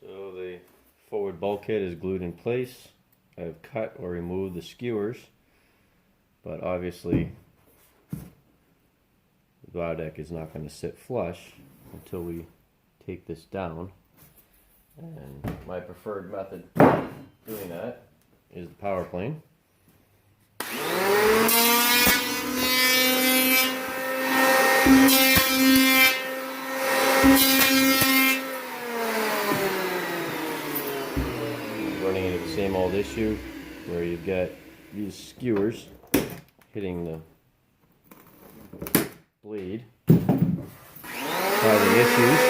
So the forward bulkhead is glued in place. I've cut or removed the skewers, but obviously the bow deck is not going to sit flush until we take this down. And my preferred method of doing that is the power plane. Running into the same old issue where you've got these skewers hitting the blade, causing issues.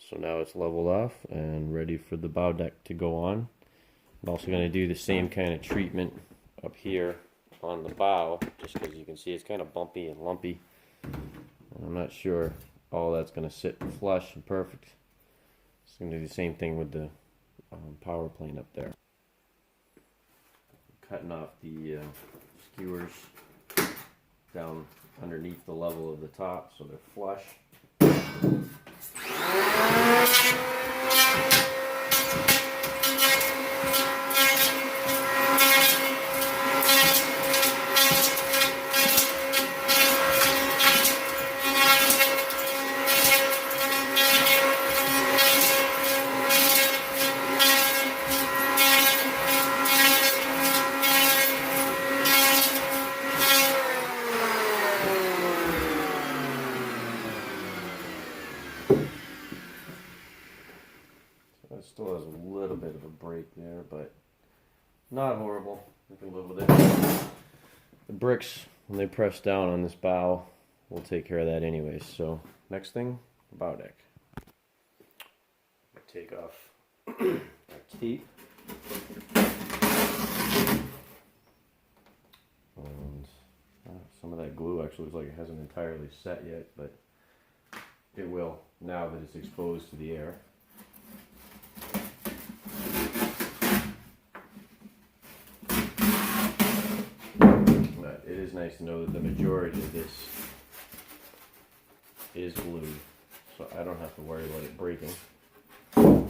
So now it's leveled off and ready for the bow deck to go on. I'm also going to do the same kind of treatment up here on the bow, just because you can see it's kind of bumpy and lumpy. I'm not sure all that's going to sit flush and perfect. It's going to do the same thing with the power plane up there. Cutting off the skewers down underneath the level of the top so they're flush. It still has a little bit of a break there, but not horrible. We can live with it. The bricks, when they press down on this bow, will take care of that anyways. So next thing, the bow deck. Take off our tape. And some of that glue actually looks like it hasn't entirely set yet, but it will now that it's exposed to the air. It is nice to know that the majority of this is glued, so I don't have to worry about it breaking. So,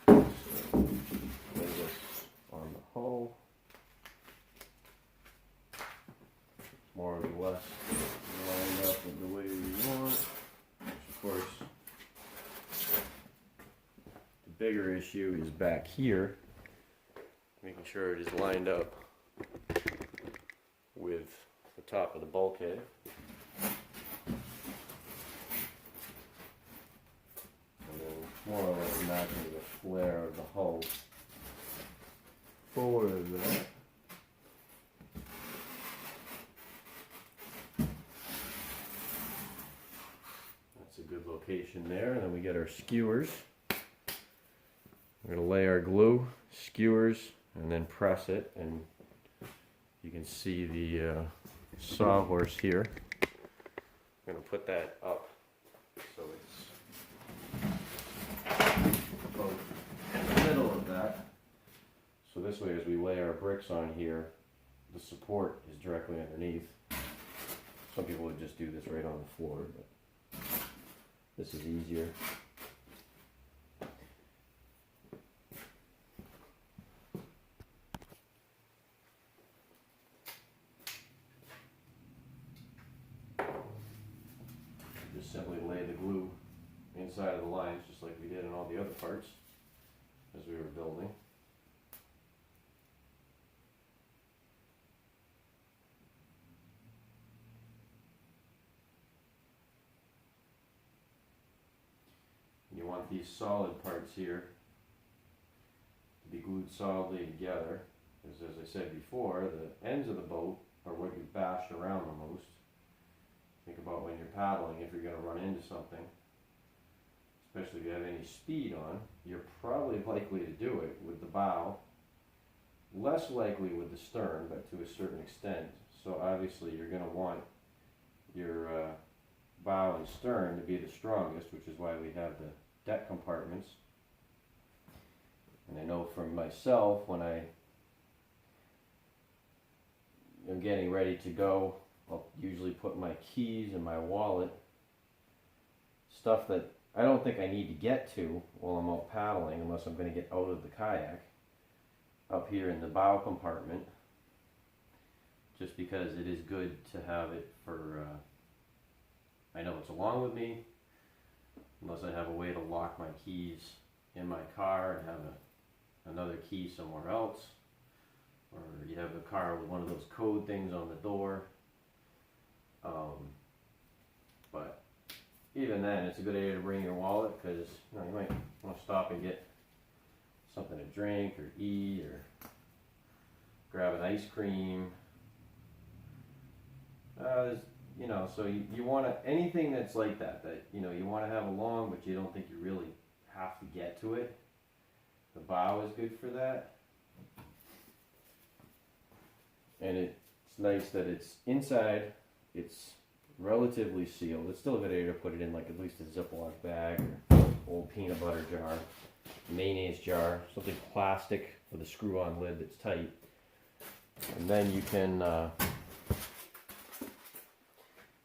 lay this on the hull, more or less lined up in the way we want. Of course, the bigger issue is back here, making sure it is lined up with the top of the bulkhead. And then more or less matching the flare of the hull forward of that. That's a good location there. And then we get our skewers. We're going to lay our glue, skewers, and then press it, and you can see the sawhorse here. I'm going to put that up so it's about in the middle of that. So this way, as we lay our bricks on here, the support is directly underneath. Some people would just do this right on the floor, but this is easier. Simply lay the glue inside of the lines just like we did in all the other parts as we were building. You want these solid parts here to be glued solidly together, because as I said before, the ends of the boat are what you bash around the most. Think about when you're paddling, if you're going to run into something, especially if you have any speed on, you're probably likely to do it with the bow, less likely with the stern, but to a certain extent. So obviously you're going to want your bow and stern to be the strongest, which is why we have the deck compartments. And I know from myself, when I I'm getting ready to go, I'll usually put my keys in my wallet, stuff that I don't think I need to get to while I'm out paddling unless I'm going to get out of the kayak, up here in the bow compartment, just because it is good to have it for, I know it's along with me, unless I have a way to lock my keys in my car and have another key somewhere else, or you have a car with one of those code things on the door. But even then, it's a good idea to bring your wallet, because you might want to stop and get something to drink or eat, or grab an ice cream. So you want to, anything that's like that you want to have along, but you don't think you really have to get to it. The bow is good for that. And it's nice that it's inside, it's relatively sealed. It's still a good idea to put it in like at least a Ziploc bag or old peanut butter jar, mayonnaise jar, something plastic with a screw-on lid that's tight. And then you can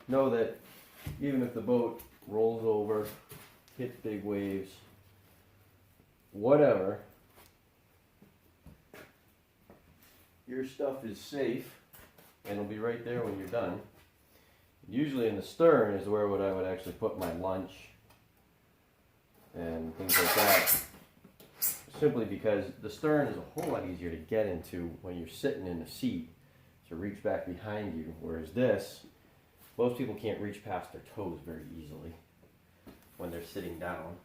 know that even if the boat rolls over, hits big waves, whatever, your stuff is safe and it'll be right there when you're done. Usually in the stern is where I would actually put my lunch and things like that, simply because the stern is a whole lot easier to get into when you're sitting in the seat, to reach back behind you, whereas this, most people can't reach past their toes very easily when they're sitting down.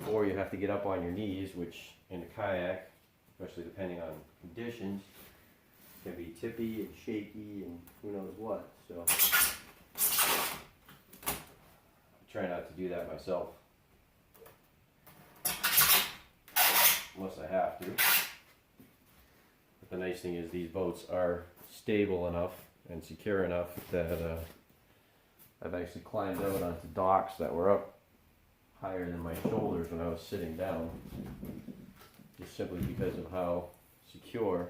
Or you have to get up on your knees, which in a kayak, especially depending on conditions, can be tippy and shaky and who knows what. So I try not to do that myself, unless I have to. But the nice thing is these boats are stable enough and secure enough that I've actually climbed out onto docks that were up higher than my shoulders when I was sitting down, just simply because of how secure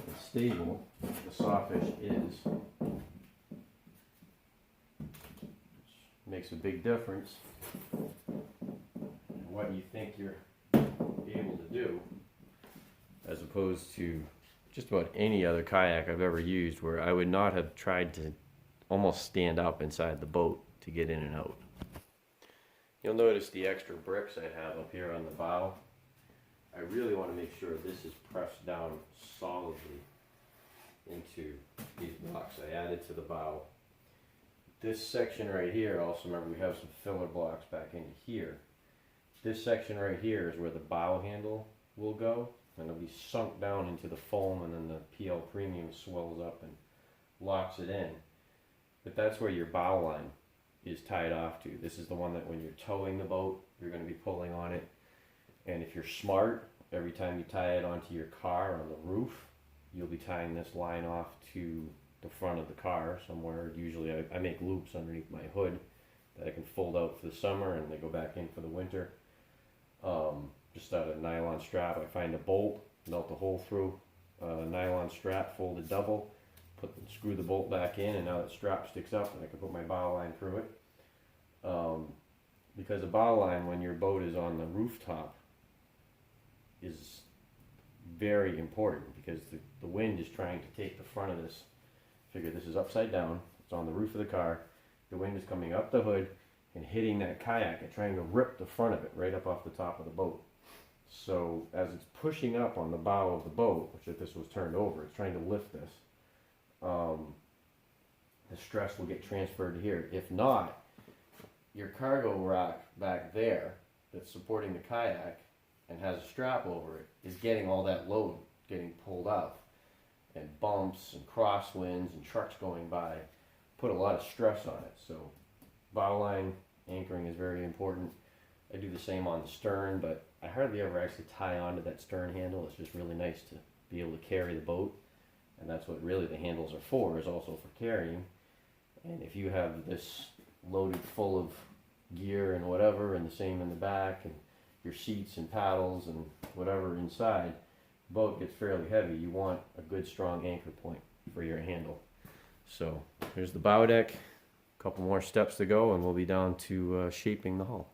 and stable the Sawfish is. Which makes a big difference in what you think you're able to do, as opposed to just about any other kayak I've ever used, where I would not have tried to almost stand up inside the boat to get in and out. You'll notice the extra bricks I have up here on the bow. I really want to make sure this is pressed down solidly into these blocks I added to the bow. This section right here, also remember we have some filler blocks back in here. This section right here is where the bow handle will go, and it'll be sunk down into the foam, and then the PL Premium swells up and locks it in. But that's where your bow line is tied off to. This is the one that when you're towing the boat, you're going to be pulling on it. And if you're smart, every time you tie it onto your car on the roof, you'll be tying this line off to the front of the car somewhere. Usually I make loops underneath my hood that I can fold out for the summer and they go back in for the winter. Just out of a nylon strap, I find a bolt, melt the hole through a nylon strap, fold it double, screw the bolt back in, and now that strap sticks up and I can put my bow line through it. Because the bow line, when your boat is on the rooftop, is very important, because the wind is trying to take the front of this. Figure this is upside down, it's on the roof of the car, the wind is coming up the hood and hitting that kayak and trying to rip the front of it right up off the top of the boat. So as it's pushing up on the bow of the boat, which if this was turned over, it's trying to lift this, the stress will get transferred to here. If not, your cargo rack back there that's supporting the kayak and has a strap over it is getting all that load getting pulled out, and bumps and crosswinds and trucks going by put a lot of stress on it. So bow line anchoring is very important. I do the same on the stern, but I hardly ever actually tie onto that stern handle. It's just really nice to be able to carry the boat, and that's what really the handles are for, is also for carrying. And if you have this loaded full of gear and whatever, and the same in the back, and your seats and paddles and whatever inside, boat gets fairly heavy, you want a good strong anchor point for your handle. So here's the bow deck, a couple more steps to go, and we'll be down to shaping the hull.